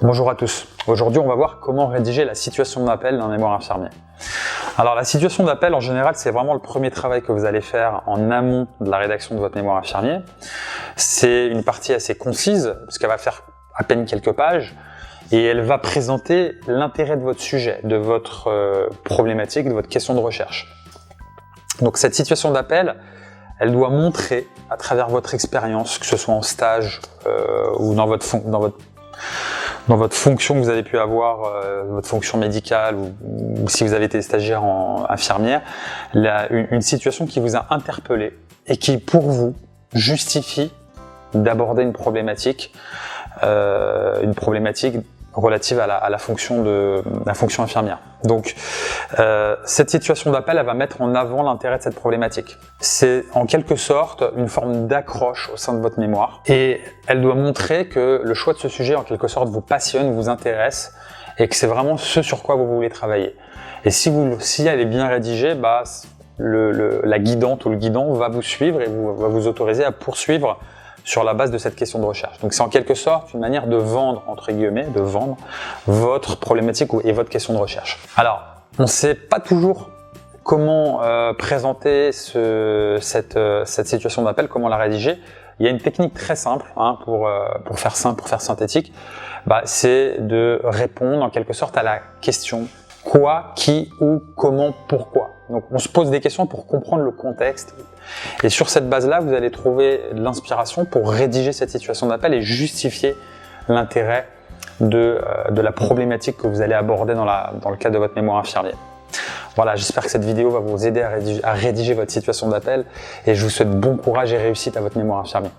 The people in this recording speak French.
Bonjour à tous. Aujourd'hui, on va voir comment rédiger la situation d'appel d'un mémoire infirmier. Alors, la situation d'appel, en général, c'est vraiment le premier travail que vous allez faire en amont de la rédaction de votre mémoire infirmier. C'est une partie assez concise, parce qu'elle va faire à peine quelques pages, et elle va présenter l'intérêt de votre sujet, de votre problématique, de votre question de recherche. Donc, cette situation d'appel, elle doit montrer, à travers votre expérience, que ce soit en stage ou dans votre fonction que vous avez pu avoir, votre fonction médicale ou si vous avez été stagiaire en infirmière, une situation qui vous a interpellé et qui, pour vous, justifie d'aborder une problématique relative à la fonction infirmière. Donc, cette situation d'appel, elle va mettre en avant l'intérêt de cette problématique. C'est en quelque sorte une forme d'accroche au sein de votre mémoire et elle doit montrer que le choix de ce sujet, en quelque sorte, vous passionne, vous intéresse et que c'est vraiment ce sur quoi vous voulez travailler. Et si elle est bien rédigée, la guidante ou le guidant va vous suivre et va vous autoriser à poursuivre sur la base de cette question de recherche. Donc c'est en quelque sorte une manière de vendre, entre guillemets, de vendre votre problématique et votre question de recherche. Alors, on ne sait pas toujours comment présenter cette situation d'appel, comment la rédiger. Il y a une technique très simple pour faire simple, pour faire synthétique, c'est de répondre en quelque sorte à la question quoi, qui, où, comment, pourquoi. Donc on se pose des questions pour comprendre le contexte et sur cette base-là, vous allez trouver de l'inspiration pour rédiger cette situation d'appel et justifier l'intérêt de la problématique que vous allez aborder dans le cadre de votre mémoire infirmier. Voilà, j'espère que cette vidéo va vous aider à rédiger votre situation d'appel et je vous souhaite bon courage et réussite à votre mémoire infirmier.